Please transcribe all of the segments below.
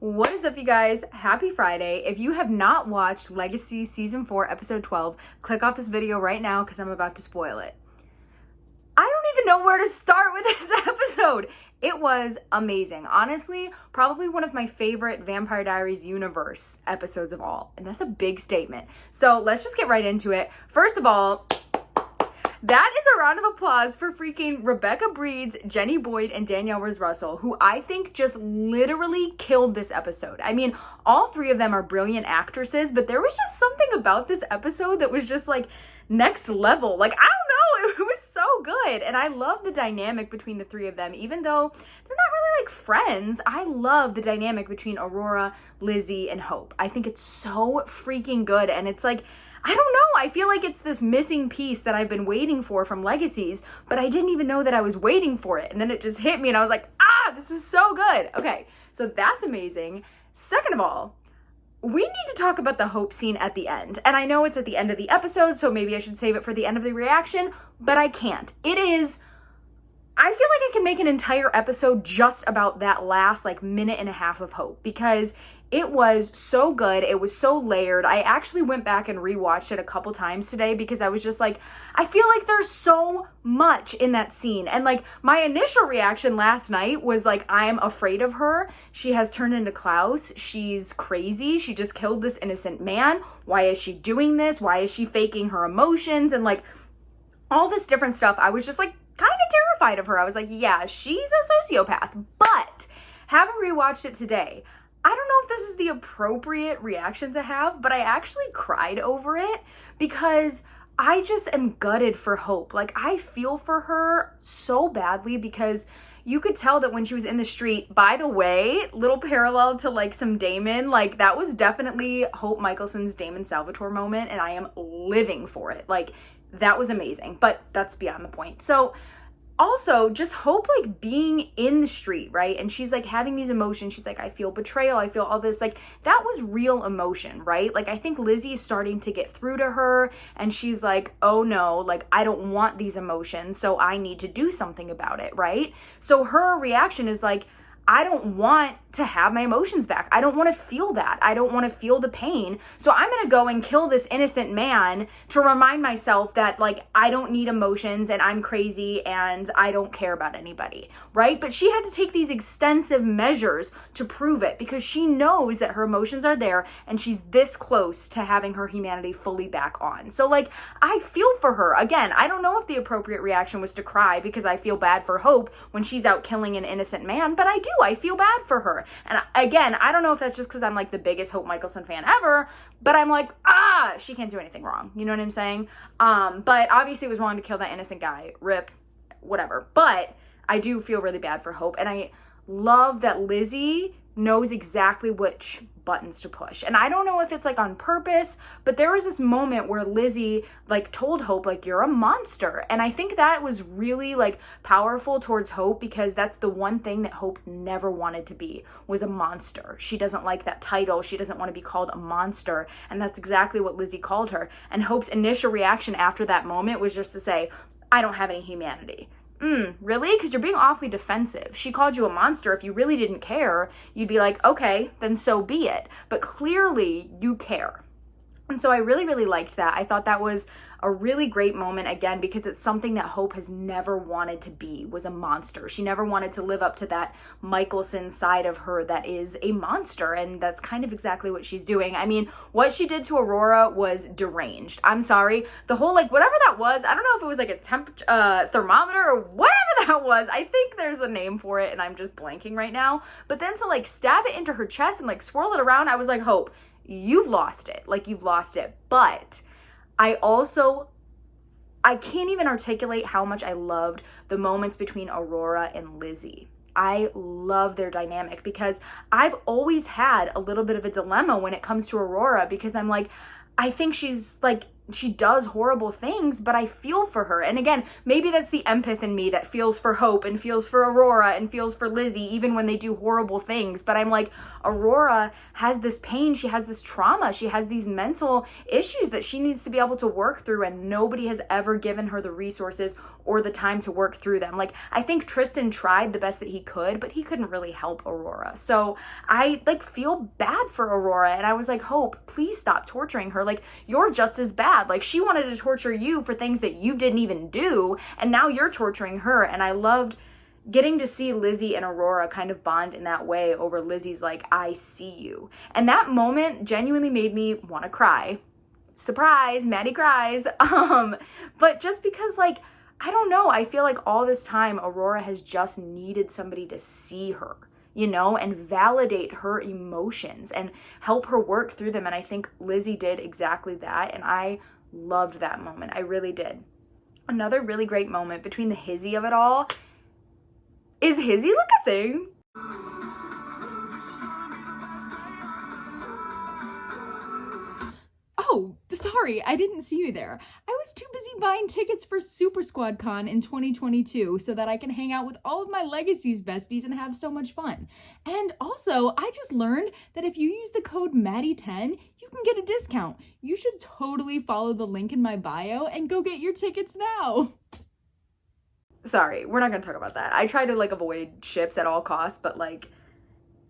What is up, you guys? Happy Friday. If you have not watched Legacies Season 4, Episode 12, click off this video right now because I'm about to spoil it. I don't even know where to start with this episode. It was amazing. Honestly, probably one of my favorite Vampire Diaries universe episodes of all. And that's a big statement. So let's just get right into it. First of all, that is a round of applause for freaking Rebecca Breeds, Jenny Boyd, and Danielle Rose Russell, who I think just literally killed this episode. I mean, all three of them are brilliant actresses, but there was just something about this episode that was just like next level. Like, I don't know, it was so good. And I love the dynamic between the three of them, even though they're not really like friends. I love the dynamic between Aurora, Lizzie, and Hope. I think it's so freaking good. And it's like, I don't know, I feel like it's this missing piece that I've been waiting for from Legacies, but I didn't even know that I was waiting for it. And then it just hit me and I was like, this is so good. Okay, so that's amazing. Second of all, we need to talk about the Hope scene at the end. And I know it's at the end of the episode, so maybe I should save it for the end of the reaction, but I can't. I feel like I can make an entire episode just about that last like minute and a half of Hope because it was so good. It was so layered. I actually went back and rewatched it a couple times today because I was just like, I feel like there's so much in that scene. And like my initial reaction last night was like, I'm afraid of her. She has turned into Klaus. She's crazy. She just killed this innocent man. Why is she doing this? Why is she faking her emotions? And like all this different stuff. I was just like kind of terrified of her. I was like, yeah, she's a sociopath. But having rewatched it today, I don't know if this is the appropriate reaction to have, but I actually cried over it because I just am gutted for Hope. Like, I feel for her so badly because you could tell that when she was in the street, by the way, little parallel to like some Damon, like that was definitely Hope Michelson's Damon Salvatore moment, and I am living for it. Like, that was amazing, but that's beyond the point. So also, just Hope like being in the street, right? And she's like having these emotions. She's like, I feel betrayal. I feel all this. Like, that was real emotion, right? Like, I think Lizzie is starting to get through to her and she's like, oh no, like, I don't want these emotions, so I need to do something about it, right? So her reaction is like, I don't want to have my emotions back. I don't want to feel that. I don't want to feel the pain. So I'm going to go and kill this innocent man to remind myself that like I don't need emotions and I'm crazy and I don't care about anybody, right? But she had to take these extensive measures to prove it because she knows that her emotions are there and she's this close to having her humanity fully back on. So like, I feel for her. Again, I don't know if the appropriate reaction was to cry because I feel bad for Hope when she's out killing an innocent man, but I do. I feel bad for her. And again, I don't know if that's just because I'm like the biggest Hope Michelson fan ever, but I'm like, she can't do anything wrong. You know what I'm saying? But obviously it was wrong to kill that innocent guy. Rip, whatever. But I do feel really bad for Hope. And I love that Lizzie knows exactly which buttons to push. And I don't know if it's like on purpose, but there was this moment where Lizzie like told Hope, like, you're a monster. And I think that was really like powerful towards Hope because that's the one thing that Hope never wanted to be, was a monster. She doesn't like that title. She doesn't want to be called a monster. And that's exactly what Lizzie called her. And Hope's initial reaction after that moment was just to say, I don't have any humanity. Really? Because you're being awfully defensive. She called you a monster. If you really didn't care, you'd be like, okay, then so be it. But clearly you care. And so I really, really liked that. I thought that was a really great moment, again, because it's something that Hope has never wanted to be, was a monster. She never wanted to live up to that Michelson side of her that is a monster, and that's kind of exactly what she's doing. I mean, what she did to Aurora was deranged. I'm sorry. The whole, like, whatever that was, I don't know if it was like a thermometer or whatever that was. I think there's a name for it, and I'm just blanking right now. But then to, like, stab it into her chest and, like, swirl it around, I was like, Hope, you've lost it. Like, you've lost it. But I can't even articulate how much I loved the moments between Aurora and Lizzie. I love their dynamic because I've always had a little bit of a dilemma when it comes to Aurora because I'm like, I think she's like she does horrible things, but I feel for her. And again, maybe that's the empath in me that feels for Hope and feels for Aurora and feels for Lizzie, even when they do horrible things. But I'm like, Aurora has this pain, she has this trauma, she has these mental issues that she needs to be able to work through, and nobody has ever given her the resources or the time to work through them. Like, I think Tristan tried the best that he could, but he couldn't really help Aurora. So I like feel bad for Aurora, and I was like, Hope, please stop torturing her. Like, you're just as bad. Like, she wanted to torture you for things that you didn't even do, and now you're torturing her. And I loved getting to see Lizzie and Aurora kind of bond in that way over Lizzie's like, I see you. And that moment genuinely made me want to cry. Surprise, Maddie cries. But just because, like, I don't know, I feel like all this time Aurora has just needed somebody to see her, you know, and validate her emotions and help her work through them. And I think Lizzie did exactly that. And I loved that moment. I really did. Another really great moment between the hizzy of it all is hizzy look a thing? Oh, sorry, I didn't see you there. I was too busy buying tickets for Super Squad Con in 2022 so that I can hang out with all of my Legacies besties and have so much fun. And also, I just learned that if you use the code Maddie10, you can get a discount. You should totally follow the link in my bio and go get your tickets now. Sorry, we're not gonna talk about that. I try to like avoid ships at all costs, but like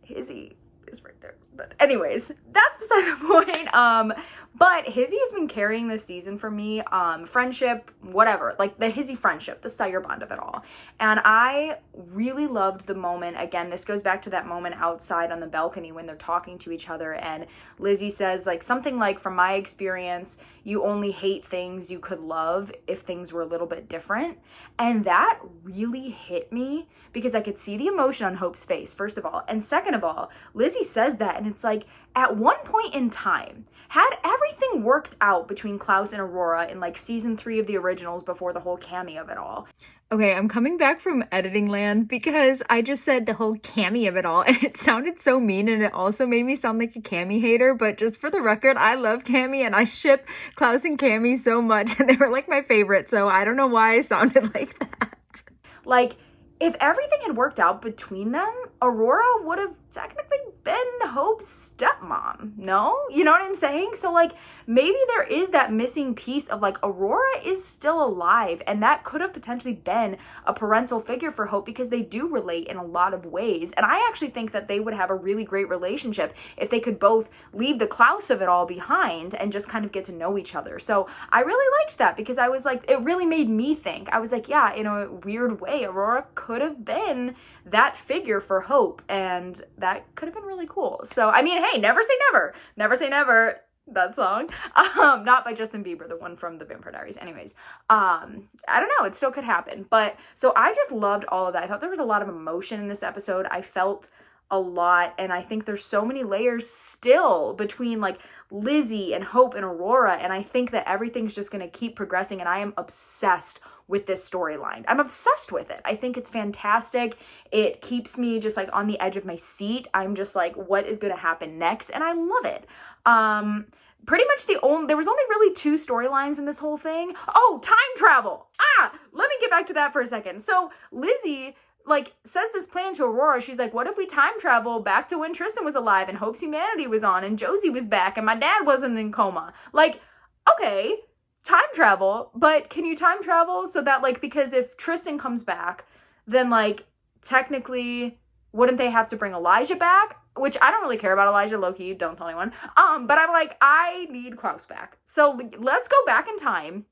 hizzy is right there. But anyways, that's beside the point. But Hizzy has been carrying this season for me, friendship, whatever, like the Hizzy friendship, the sire bond of it all. And I really loved the moment. Again, this goes back to that moment outside on the balcony when they're talking to each other, and Lizzie says like something like, from my experience, you only hate things you could love if things were a little bit different. And that really hit me because I could see the emotion on Hope's face, first of all. And second of all, Lizzie says that, and it's like, at one point in time, had everything worked out between Klaus and Aurora in like season 3 of the originals before the whole Cammy of it all. Okay, I'm coming back from editing land because I just said the whole Cammy of it all, and it sounded so mean, and it also made me sound like a Cammy hater. But just for the record, I love Cammy and I ship Klaus and Cammy so much, and they were like my favorite, so I don't know why I sounded like that. Like, if everything had worked out between them, Aurora would have technically been Hope's stepmom, no? You know what I'm saying? So like, maybe there is that missing piece of like, Aurora is still alive, and that could have potentially been a parental figure for Hope because they do relate in a lot of ways. And I actually think that they would have a really great relationship if they could both leave the Klaus of it all behind and just kind of get to know each other. So I really liked that because I was like, it really made me think. I was like, yeah, in a weird way, Aurora could have been that figure for Hope, and that could have been really cool. So, I mean, hey, never say never. Never say never. That song. Not by Justin Bieber, the one from the Vampire Diaries. Anyways, I don't know. It still could happen. But, so I just loved all of that. I thought there was a lot of emotion in this episode. I felt a lot, and I think there's so many layers still between like Lizzie and Hope and Aurora, and I think that everything's just going to keep progressing, and I am obsessed with this storyline. I'm obsessed with it. I think it's fantastic. It keeps me just like on the edge of my seat. I'm just like, what is going to happen next? And I love it. Pretty much there was only really 2 storylines in this whole thing. Oh, time travel. Let me get back to that for a second. So Lizzie like says this plan to Aurora. She's like, what if we time travel back to when Tristan was alive and Hope's Humanity was on and Josie was back and my dad wasn't in coma? Like, okay, time travel, but can you time travel so that like, because if Tristan comes back, then like technically wouldn't they have to bring Elijah back? Which I don't really care about Elijah, low-key, don't tell anyone. But I'm like, I need Klaus back. So let's go back in time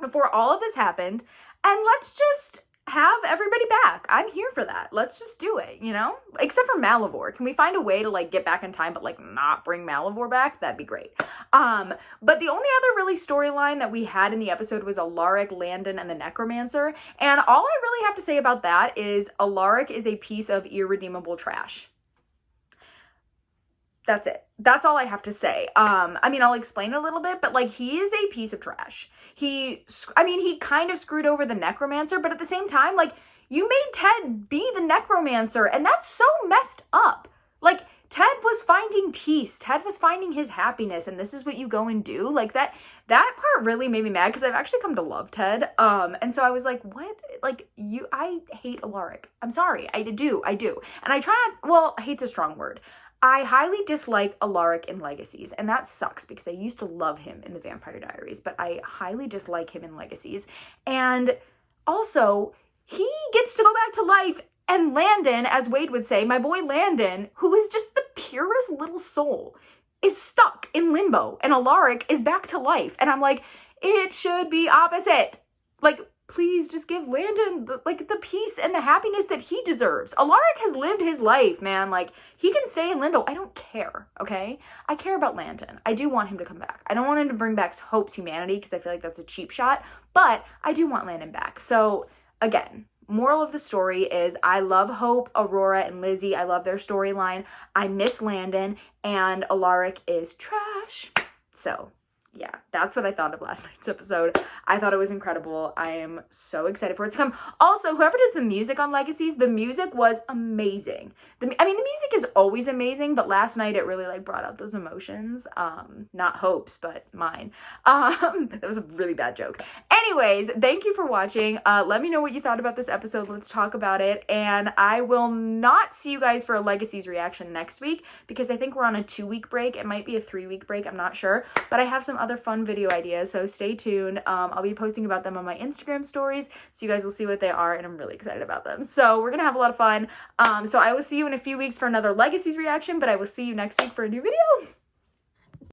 before all of this happened, and let's just have everybody back. I'm here for that. Let's just do it, you know? Except for Malivore. Can we find a way to like get back in time but like not bring Malivore back? That'd be great. But the only other really storyline that we had in the episode was Alaric, Landon, and the Necromancer. And all I really have to say about that is Alaric is a piece of irredeemable trash. That's it. That's all I have to say. I mean, I'll explain a little bit, but like, he is a piece of trash. He kind of screwed over the Necromancer, but at the same time, like, you made Ted be the Necromancer, and that's so messed up. Like, Ted was finding finding peace. Ted was finding his happiness, and this is what you go and do. Like that part really made me mad because I've actually come to love Ted. And so I was like, what? Like I hate Alaric. I'm sorry. I do. And I try not, well, hate's a strong word. I highly dislike Alaric in Legacies, and that sucks because I used to love him in the Vampire Diaries, but I highly dislike him in Legacies. And also, he gets to go back to life, and Landon, as Wade would say, my boy Landon, who is just the purest little soul, is stuck in limbo, and Alaric is back to life. And I'm like, it should be opposite. Like, please just give Landon the peace and the happiness that he deserves. Alaric has lived his life, man. Like, he can stay in limbo. I don't care, okay? I care about Landon. I do want him to come back. I don't want him to bring back Hope's humanity because I feel like that's a cheap shot, but I do want Landon back. So, again, moral of the story is I love Hope, Aurora, and Lizzie. I love their storyline. I miss Landon, and Alaric is trash. So, yeah, that's what I thought of last night's episode. I thought it was incredible. I am so excited for it to come. Also, whoever does the music on Legacies, the music was amazing. The music is always amazing, but last night it really brought out those emotions. Not Hope's, but mine. That was a really bad joke. Anyways, thank you for watching. Let me know what you thought about this episode. Let's talk about it. And I will not see you guys for a Legacies reaction next week because I think we're on a 2-week break. It might be a 3-week break. I'm not sure, but I have some other fun video ideas, so stay tuned. I'll be posting about them on my Instagram stories, so you guys will see what they are, and I'm really excited about them. So we're gonna have a lot of fun. So I will see you in a few weeks for another Legacies reaction, but I will see you next week for a new video.